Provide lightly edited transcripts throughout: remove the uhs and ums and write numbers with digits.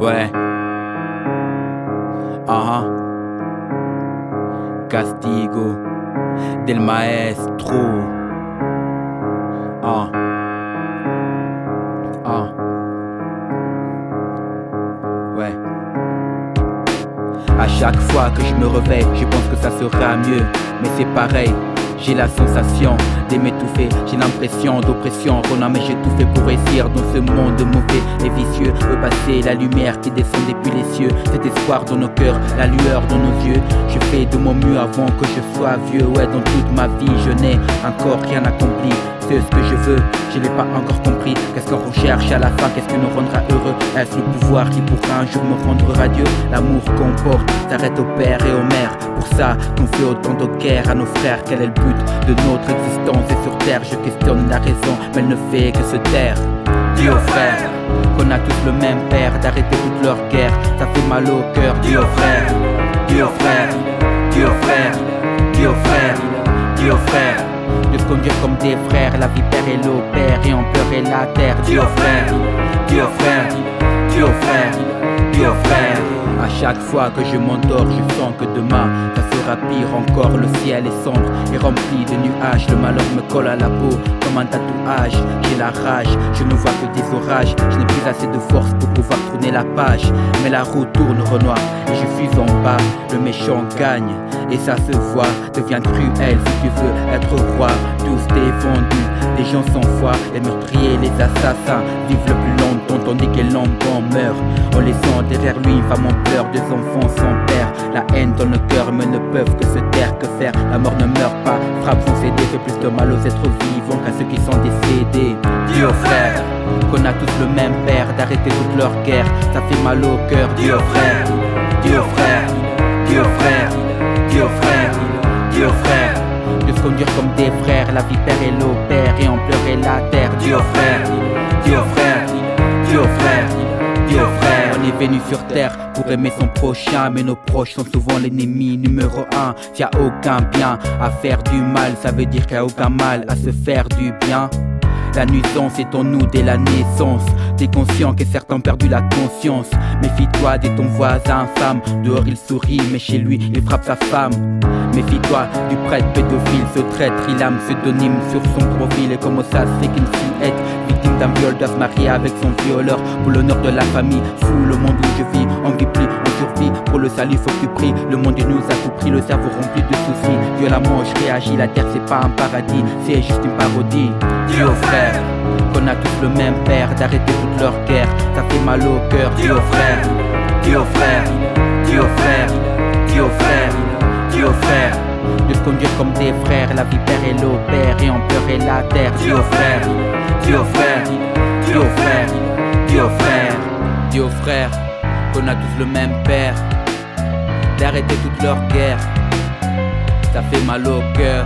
Ouais. Castigo del maestro. Ouais. À chaque fois que je me réveille, je pense que ça sera mieux. Mais c'est pareil, j'ai la sensation de m'étouffer. J'ai l'impression d'oppression, Ronan, mais j'ai tout fait pour réussir dans ce monde mauvais et vicieux. Repasser la lumière qui descend depuis les cieux, cet espoir dans nos cœurs, la lueur dans nos yeux. Je fais de mon mieux avant que je sois vieux. Ouais, dans toute ma vie, je n'ai encore rien accompli. C'est ce que je veux, je l'ai pas encore compris. Qu'est-ce qu'on recherche à la fin, qu'est-ce qui nous rendra heureux? Est-ce le pouvoir qui pourra un jour me rendre radieux? L'amour qu'on porte s'arrête au père et aux mères. Pour ça qu'on fait autant de guerre à nos frères. Quel est le but de notre existence? Et sur terre je questionne la raison, mais elle ne fait que se taire. Dis aux frères qu'on a tous le même père, d'arrêter toute leur guerre, ça fait mal au cœur. Dis aux frères, dis aux frères, dis aux frères, dis aux frères, dis aux frères, de se conduire comme des frères, la vipère et l'opère, et en pleurer la terre. Dis aux frères, dis aux frères, dis aux frères, dis aux frères. À chaque fois que je m'endors, je sens que demain ça sera pire encore. Le ciel est sombre et rempli de nuages. Le malheur me colle à la peau comme un tatouage. J'ai la rage, je ne vois que des orages. Je n'ai plus assez de force pour pouvoir tourner la page. Mais la roue tourne Renoir et je suis en bas. Le méchant gagne et ça se voit. Devient cruel si tu veux être roi. Tous t'es vendu, les gens sans foi. Les meurtriers, les assassins vivent le plus longtemps tandis que l'enfant meurt en laissant derrière lui une femme en pleurs, deux enfants sans père. La haine dans le cœur mais ne peuvent que se taire. Que faire? La mort ne meurt pas, frappe sans céder, fait plus de mal aux êtres vivants qu'à ceux qui sont décédés. Dis aux frères qu'on a tous le même père, d'arrêter toute leur guerre, ça fait mal au cœur. Dis aux frères, dis aux frères, dis aux frères, dis aux frères, dis aux frères, de se conduire comme des frères, la vipère et l'opère, et en pleurer la terre. Dis aux frères, dis aux frères, dis aux frères, dis aux frères. On est venu sur terre pour aimer son prochain, mais nos proches sont souvent l'ennemi numéro un. S'il y a aucun bien à faire du mal, ça veut dire qu'il n'y a aucun mal à se faire du bien. La nuisance est en nous dès la naissance. T'es conscient que certains ont perdu la conscience. Méfie-toi de ton voisin infâme. Dehors il sourit mais chez lui il frappe sa femme. Méfie-toi du prêtre pédophile. Ce traître il a un pseudonyme sur son profil. Et comment ça se fait qu'une fillette victime d'un viol doit se marier avec son violeur pour l'honneur de la famille? Fou le monde où je vis, on vit plus, on survit. Pour le salut faut que tu pries. Le monde il nous a tout pris, le cerveau rempli de soucis. Violemment je réagis, la terre c'est pas un paradis, c'est juste une parodie. Dis aux frères qu'on a tous le même père, d'arrêter toute leur guerre, ça fait mal au cœur. Dis aux frères, dis aux frères, dis aux frères, dis aux frères, dis aux frères, de se conduire comme des frères, la vipère et l'opère, et en pleurer la terre. Dis aux frères, dis aux frères, dis aux frères, dis aux frères, dis aux frères qu'on a tous le même père, d'arrêter toute leur guerre, ça fait mal au cœur.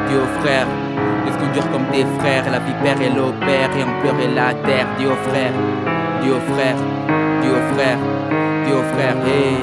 Dis aux frères de se conduire comme des frères, la vipère et l'opère, et en pleurer la terre. Dis aux frères, dis aux frères, dis aux frères, dis aux frères, hey.